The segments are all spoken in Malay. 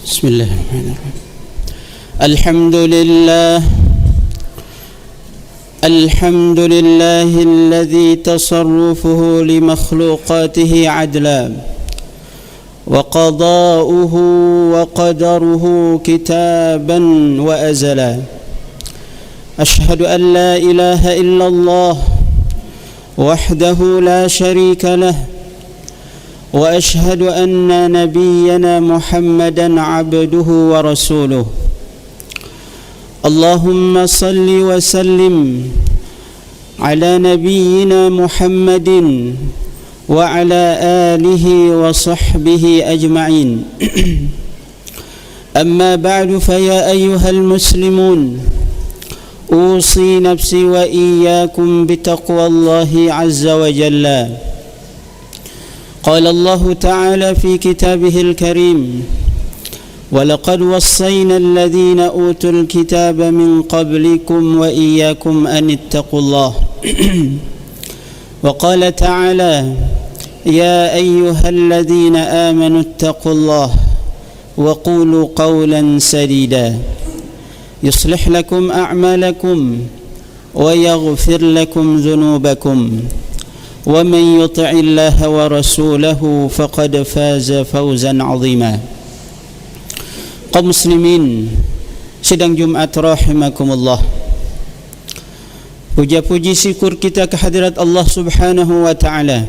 بسم الله الرحمن الرحيم. الحمد لله الذي تصرفه لمخلوقاته عدلا وقضاؤه وقدره كتابا وأزلا. أشهد أن لا إله إلا الله وحده لا شريك له، وأشهد أن نبينا محمدا عبده ورسوله. اللهم صل وسلم على نبينا محمد وعلى آله وصحبه أجمعين. أما بعد، فيا أيها المسلمون، أوصي نفسي وإياكم بتقوى الله عز وجل. قال الله تعالى في كتابه الكريم: ولقد وصينا الذين أوتوا الكتاب من قبلكم وإياكم أن اتقوا الله. وقال تعالى: يا أيها الذين آمنوا اتقوا الله وقولوا قولا سديدا يصلح لكم أعمالكم ويغفر لكم ذنوبكم، ومن يطع الله ورسوله فقد فاز فوزا عظيما. Kaum muslimin sidang Jumat rahimakumullah, puja-puji syukur kita kehadirat Allah Subhanahu wa taala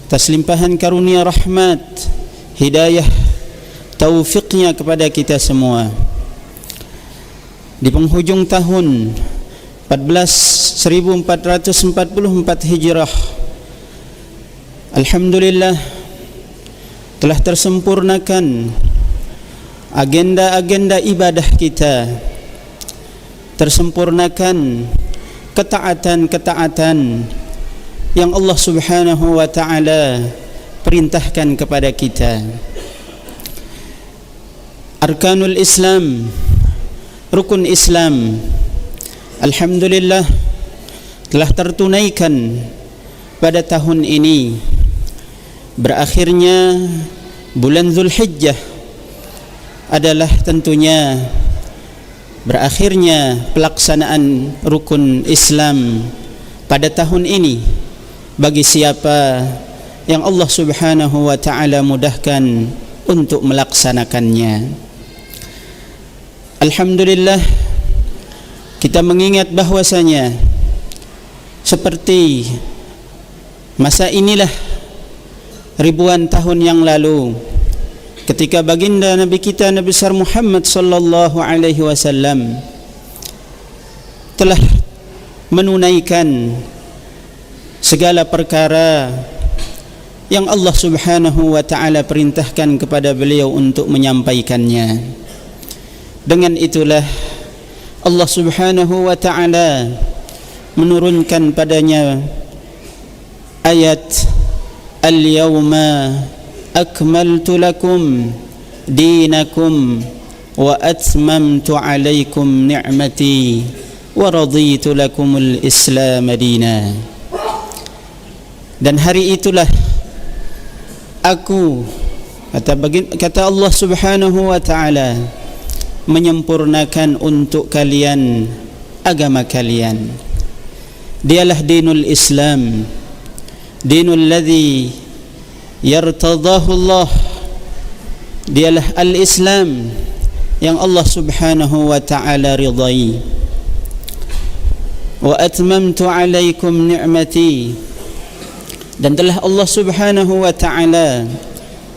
atas limpahan karunia rahmat, hidayah, taufiknya kepada kita semua. Di penghujung tahun 1444 Hijrah, alhamdulillah telah tersempurnakan agenda-agenda ibadah kita, tersempurnakan ketaatan-ketaatan yang Allah Subhanahu wa taala perintahkan kepada kita. Arkanul Islam, rukun Islam, alhamdulillah telah tertunaikan pada tahun ini. Berakhirnya bulan Zulhijjah adalah tentunya berakhirnya pelaksanaan rukun Islam pada tahun ini bagi siapa yang Allah Subhanahu wa taala mudahkan untuk melaksanakannya. Alhamdulillah, kita mengingat bahwasanya seperti masa inilah ribuan tahun yang lalu, ketika baginda Nabi kita Nabi besar Muhammad sallallahu alaihi wasallam telah menunaikan segala perkara yang Allah Subhanahu wa taala perintahkan kepada beliau untuk menyampaikannya. Dengan itulah Allah Subhanahu wa taala menurunkan padanya ayat al-yawma akmaltu lakum dinakum wa atmamtu alaikum ni'mati wa raditu lakumul islam dina. Dan hari itulah aku, kata Allah Subhanahu wa taala, menyempurnakan untuk kalian agama kalian. Dialah dinul Islam, dinul ladzi yartadahu Allah. Dialah al-Islam yang Allah Subhanahu wa taala ridai. Wa atmamtu alaikum ni'mati, dan telah Allah Subhanahu wa taala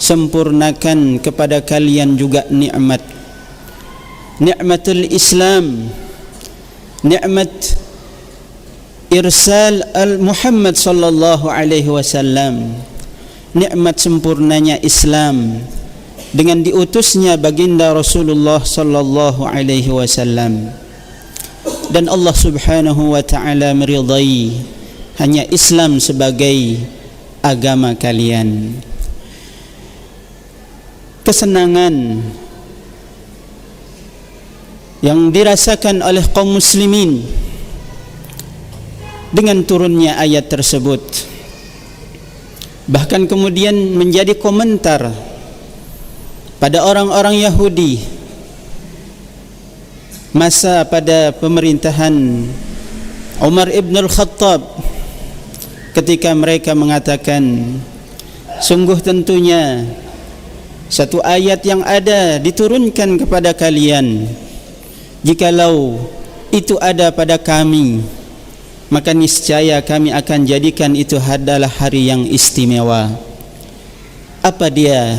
sempurnakan kepada kalian juga nikmat, nikmatul Islam, nikmat irsal al-Muhammad sallallahu alaihi wasallam, nikmat sempurnanya Islam dengan diutusnya baginda Rasulullah sallallahu alaihi wasallam. Dan Allah Subhanahu wa taala meridai hanya Islam sebagai agama kalian. Kesenangan yang dirasakan oleh kaum muslimin dengan turunnya ayat tersebut, bahkan kemudian menjadi komentar pada orang-orang Yahudi masa pada pemerintahan Umar ibn al-Khattab, ketika mereka mengatakan, sungguh tentunya satu ayat yang ada diturunkan kepada kalian, jikalau itu ada pada kami, maka niscaya kami akan jadikan itu adalah hari yang istimewa. Apa dia?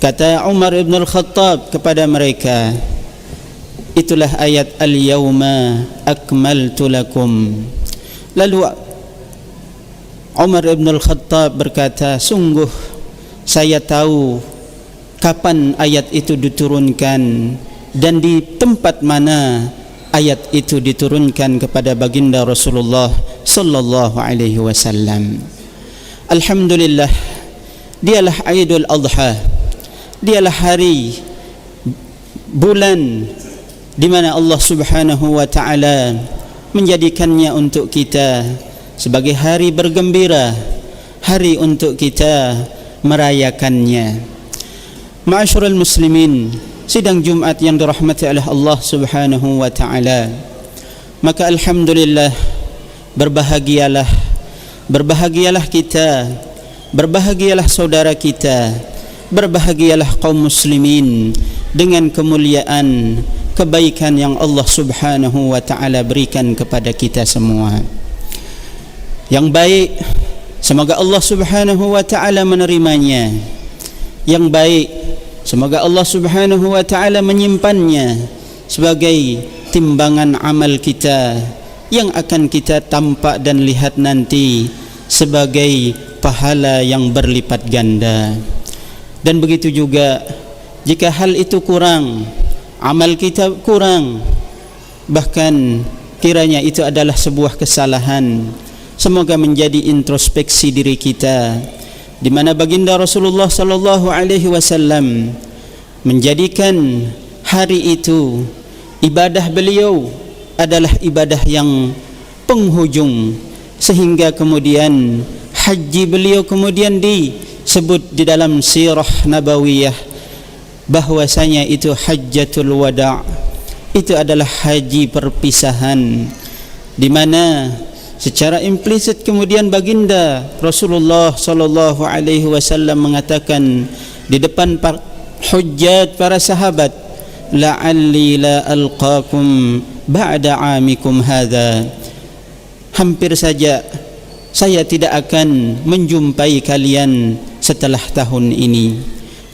Kata Umar ibn al-Khattab kepada mereka, itulah ayat al-yawma akmaltu lakum. Lalu Umar ibn al-Khattab berkata, sungguh saya tahu kapan ayat itu diturunkan dan di tempat mana ayat itu diturunkan kepada baginda Rasulullah sallallahu alaihi wasallam. Alhamdulillah, dialah Aidul Adha, dialah hari bulan di mana Allah Subhanahu wa taala menjadikannya untuk kita sebagai hari bergembira, hari untuk kita merayakannya. Ma'asyiral muslimin, sidang Jumat yang dirahmati oleh Allah Subhanahu wa taala, maka alhamdulillah, berbahagialah kita, berbahagialah saudara kita, berbahagialah kaum muslimin dengan kemuliaan, kebaikan yang Allah Subhanahu wa taala berikan kepada kita semua. Yang baik, semoga Allah Subhanahu wa taala menerimanya. Yang baik, semoga Allah Subhanahu wa taala menyimpannya sebagai timbangan amal kita yang akan kita tampak dan lihat nanti sebagai pahala yang berlipat ganda. Dan begitu juga jika hal itu kurang, amal kita kurang, bahkan kiranya itu adalah sebuah kesalahan, semoga menjadi introspeksi diri kita, di mana baginda Rasulullah sallallahu alaihi wasallam menjadikan hari itu, ibadah beliau adalah ibadah yang penghujung, sehingga kemudian haji beliau kemudian disebut di dalam sirah nabawiyah bahwasanya itu hajjatul wada', itu adalah haji perpisahan, di mana secara implisit kemudian baginda Rasulullah sallallahu alaihi wasallam mengatakan di depan hujjat para sahabat, la'alli la alqakum ba'da 'amikum hadza, hampir saja saya tidak akan menjumpai kalian setelah tahun ini.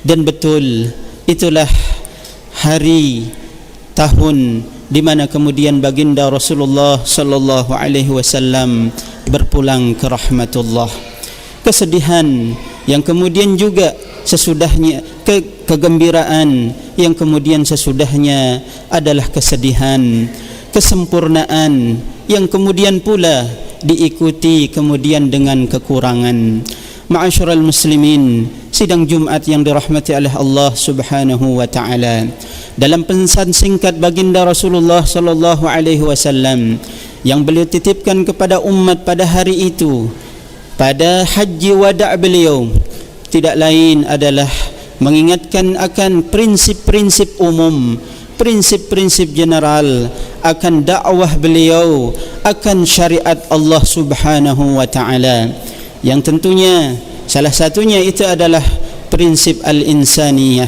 Dan betul, itulah hari tahun di mana kemudian baginda Rasulullah sallallahu alaihi wasallam berpulang ke rahmatullah. Kesedihan yang kemudian juga sesudahnya, kegembiraan yang kemudian sesudahnya adalah kesedihan, kesempurnaan yang kemudian pula diikuti kemudian dengan kekurangan. Ma'asyiral muslimin, sidang Jumat yang dirahmati oleh Allah Subhanahu wa taala, dalam pesan singkat baginda Rasulullah sallallahu alaihi wasallam yang beliau titipkan kepada umat pada hari itu, pada haji wada' beliau, tidak lain adalah mengingatkan akan prinsip-prinsip umum, prinsip-prinsip general akan dakwah beliau, akan syariat Allah Subhanahu wa taala, yang tentunya salah satunya itu adalah prinsip al-insaniyah,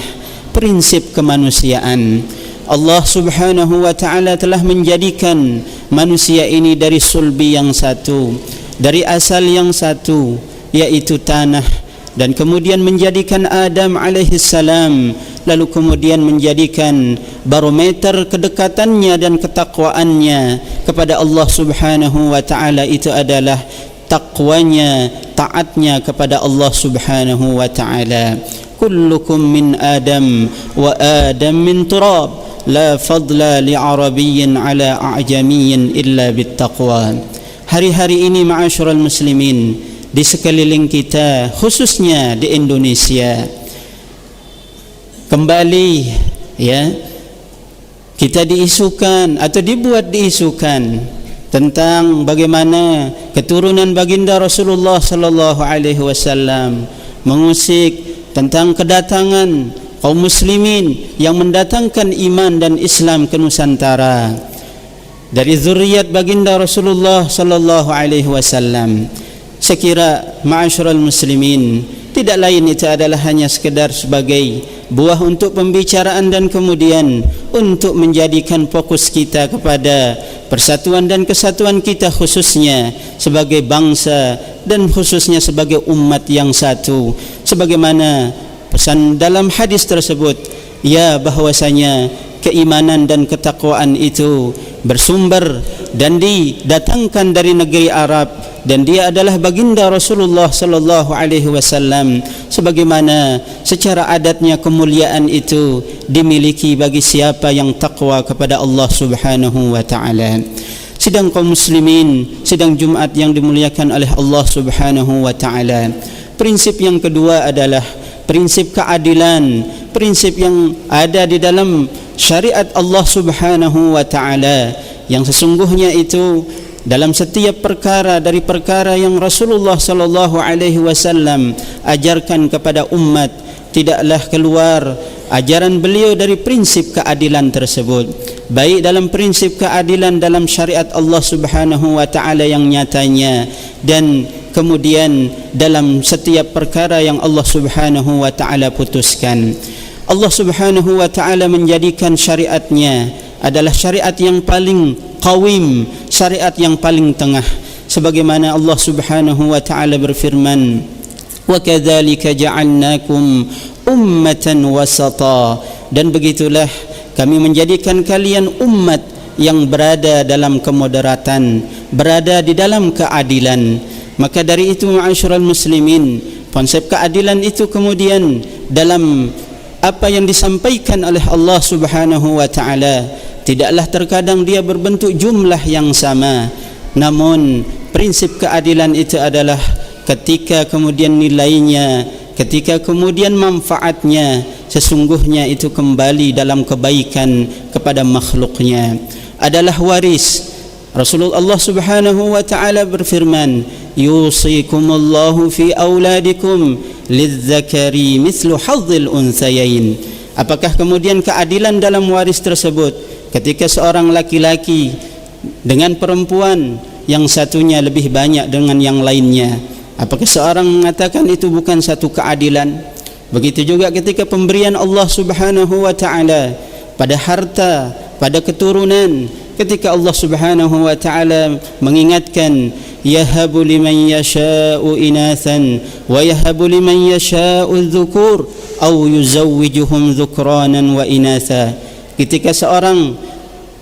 prinsip kemanusiaan. Allah Subhanahu wa taala telah menjadikan manusia ini dari sulbi yang satu, dari asal yang satu, yaitu tanah, dan kemudian menjadikan Adam alaihi salam, lalu kemudian menjadikan barometer kedekatannya dan ketakwaannya kepada Allah Subhanahu wa taala itu adalah takwanya, taatnya kepada Allah Subhanahu wa taala. Kullukum min Adam wa Adam min turab, la fadla li arabiyyin ala a'jamiyyin illa bittaqwa. Hari-hari ini ma'asyiral muslimin, di sekeliling kita, khususnya di Indonesia, kembali ya kita diisukan atau dibuat diisukan tentang bagaimana keturunan baginda Rasulullah sallallahu alaihi wasallam mengusik tentang kedatangan kaum muslimin yang mendatangkan iman dan Islam ke Nusantara dari zuriat baginda Rasulullah sallallahu alaihi wasallam. Sekira ma'asyiral muslimin, tidak lain itu adalah hanya sekedar sebagai buah untuk pembicaraan dan kemudian untuk menjadikan fokus kita kepada persatuan dan kesatuan kita khususnya sebagai bangsa dan khususnya sebagai umat yang satu, sebagaimana pesan dalam hadis tersebut, ya bahwasanya keimanan dan ketakwaan itu bersumber dan didatangkan dari negeri Arab, dan dia adalah baginda Rasulullah sallallahu alaihi wasallam, sebagaimana secara adatnya kemuliaan itu dimiliki bagi siapa yang takwa kepada Allah Subhanahu wa taala. Sidang kaum muslimin, sidang Jumat yang dimuliakan oleh Allah Subhanahu wa taala. Prinsip yang kedua adalah prinsip keadilan, prinsip yang ada di dalam syariat Allah Subhanahu wa taala, yang sesungguhnya itu dalam setiap perkara dari perkara yang Rasulullah sallallahu alaihi wasallam ajarkan kepada umat, tidaklah keluar ajaran beliau dari prinsip keadilan tersebut, baik dalam prinsip keadilan dalam syariat Allah Subhanahu wa taala yang nyatanya, dan kemudian dalam setiap perkara yang Allah Subhanahu wa taala putuskan. Allah Subhanahu wa taala menjadikan syariatnya adalah syariat yang paling qawim, syariat yang paling tengah, sebagaimana Allah Subhanahu wa taala berfirman, wa kadzalika ja'alnakum ummatan wasata, dan begitulah kami menjadikan kalian umat yang berada dalam kemoderatan, berada di dalam keadilan. Maka dari itu ma'asyiral muslimin, konsep keadilan itu kemudian dalam apa yang disampaikan oleh Allah Subhanahu wa taala tidaklah terkadang dia berbentuk jumlah yang sama, namun prinsip keadilan itu adalah ketika kemudian nilainya, ketika kemudian manfaatnya sesungguhnya itu kembali dalam kebaikan kepada makhluknya, adalah waris. Rasulullah Subhanahu wa taala berfirman, yusikumullahu fi auladikum lizzakari mithlu hadzil unthayain. Apakah kemudian keadilan dalam waris tersebut ketika seorang laki-laki dengan perempuan yang satunya lebih banyak dengan yang lainnya, apakah seorang mengatakan itu bukan satu keadilan? Begitu juga ketika pemberian Allah Subhanahu wa taala pada harta, pada keturunan, ketika Allah Subhanahu wa taala mengingatkan, yahabu liman yasha'u inathan wa yahabu liman yasha'u dhukur aw yuzawwijuhum dhukranan wa inatha. Ketika seorang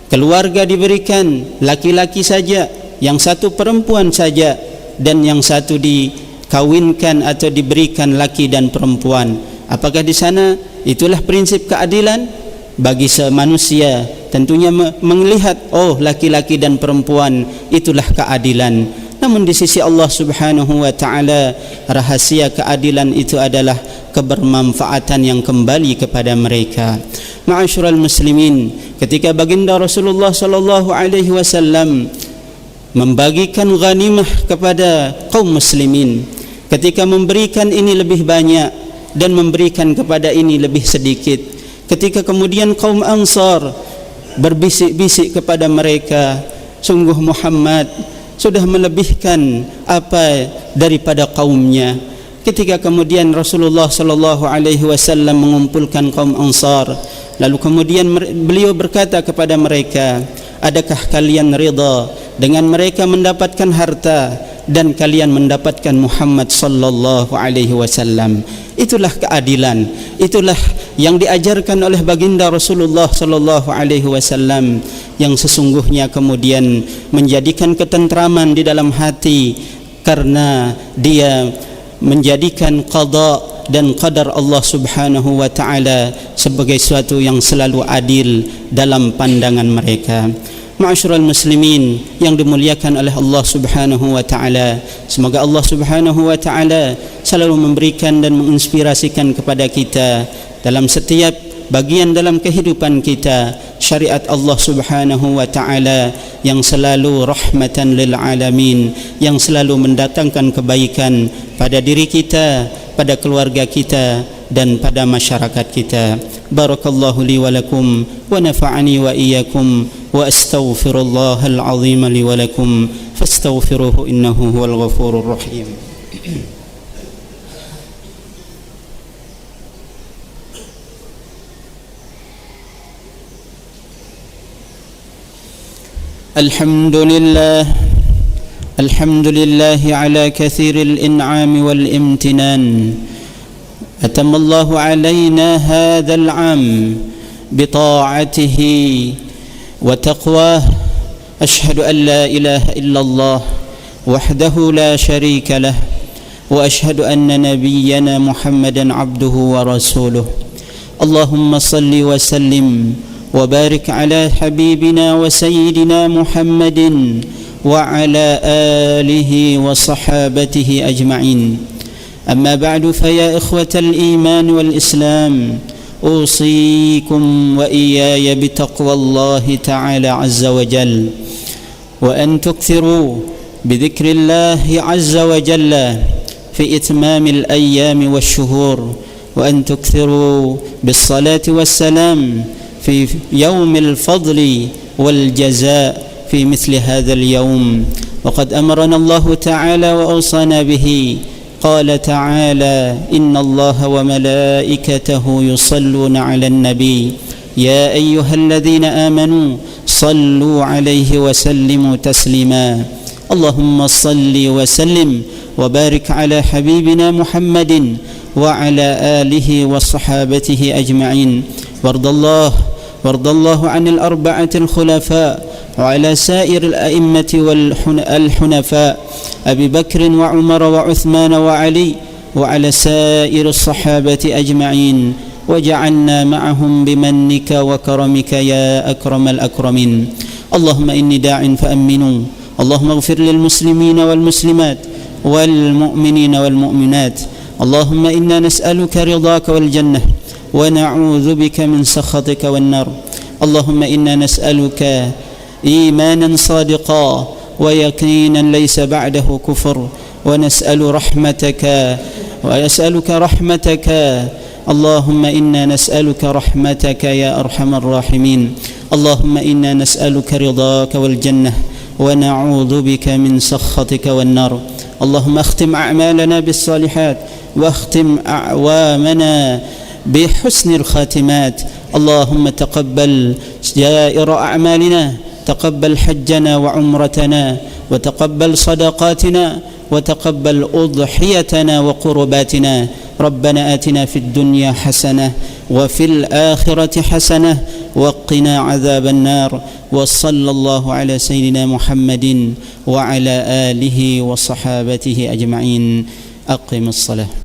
keluarga diberikan laki-laki saja, yang satu perempuan saja, dan yang satu dikawinkan atau diberikan laki dan perempuan, apakah di sana itulah prinsip keadilan? Bagi manusia tentunya melihat, oh laki-laki dan perempuan itulah keadilan. Namun di sisi Allah Subhanahu wa taala, rahasia keadilan itu adalah kebermanfaatan yang kembali kepada mereka. Ma'asyiral muslimin, ketika baginda Rasulullah sallallahu alaihi wasallam membagikan ghanimah kepada kaum muslimin, ketika memberikan ini lebih banyak dan memberikan kepada ini lebih sedikit, ketika kemudian kaum Ansar berbisik-bisik kepada mereka, sungguh Muhammad sudah melebihkan apa daripada kaumnya. Ketika kemudian Rasulullah sallallahu alaihi wasallam mengumpulkan kaum Ansar, lalu kemudian beliau berkata kepada mereka, adakah kalian ridha dengan mereka mendapatkan harta dan kalian mendapatkan Muhammad sallallahu alaihi wasallam? Itulah keadilan, itulah yang diajarkan oleh baginda Rasulullah sallallahu alaihi wasallam, yang sesungguhnya kemudian menjadikan ketentraman di dalam hati, karena dia menjadikan qada dan qadar Allah Subhanahu wa taala sebagai sesuatu yang selalu adil dalam pandangan mereka. Ma'asyiral muslimin yang dimuliakan oleh Allah Subhanahu wa taala, semoga Allah Subhanahu wa taala selalu memberikan dan menginspirasikan kepada kita dalam setiap bagian dalam kehidupan kita syariat Allah Subhanahu wa taala yang selalu rahmatan lil alamin, yang selalu mendatangkan kebaikan pada diri kita, pada keluarga kita, dan pada masyarakat kita. Barakallahu li wa lakum wa nafa'ani wa iyyakum wa astaghfirullahal azim li wa lakum fastaghfiruhu innahu huwal ghafurur rahim. الحمد لله على كثير الإنعام والامتنان. أتم الله علينا هذا العام بطاعته وتقواه. أشهد أن لا إله إلا الله وحده لا شريك له وأشهد أن نبينا محمدا عبده ورسوله. اللهم صل وسلم وبارك على حبيبنا وسيدنا محمد وعلى آله وصحابته أجمعين. أما بعد فيا إخوة الإيمان والإسلام أوصيكم وإياي بتقوى الله تعالى عز وجل وأن تكثروا بذكر الله عز وجل في إتمام الأيام والشهور وأن تكثروا بالصلاة والسلام في يوم الفضل والجزاء في مثل هذا اليوم. وقد أمرنا الله تعالى وأوصانا به. قال تعالى إن الله وملائكته يصلون على النبي يا أيها الذين آمنوا صلوا عليه وسلموا تسليما. اللهم صل وسلم وبارك على حبيبنا محمد وعلى آله وصحابته أجمعين. وارض الله عن الأربعة الخلفاء وعلى سائر الأئمة والحنفاء أبي بكر وعمر وعثمان وعلي وعلى سائر الصحابة أجمعين وجعلنا معهم بمنك وكرمك يا أكرم الأكرمين. اللهم إني داع فأمنوا. اللهم اغفر للمسلمين والمسلمات والمؤمنين والمؤمنات. اللهم إنا نسألك رضاك والجنة ونعوذ بك من سخطك والنار. اللهم إنا نسألك إيمانا صادقا ويقينا ليس بعده كفر ونسألك رحمتك. اللهم إنا نسألك رحمتك يا أرحم الراحمين. اللهم إنا نسألك رضاك والجنة ونعوذ بك من سخطك والنار. اللهم اختم أعمالنا بالصالحات واختم أعوامنا بحسن الخاتمات. اللهم تقبل سائر أعمالنا، تقبل حجنا وعمرتنا وتقبل صدقاتنا وتقبل أضحيتنا وقرباتنا. ربنا آتنا في الدنيا حسنة وفي الآخرة حسنة وقنا عذاب النار. وصلى الله على سيدنا محمد وعلى آله وصحابته أجمعين. أقم الصلاة.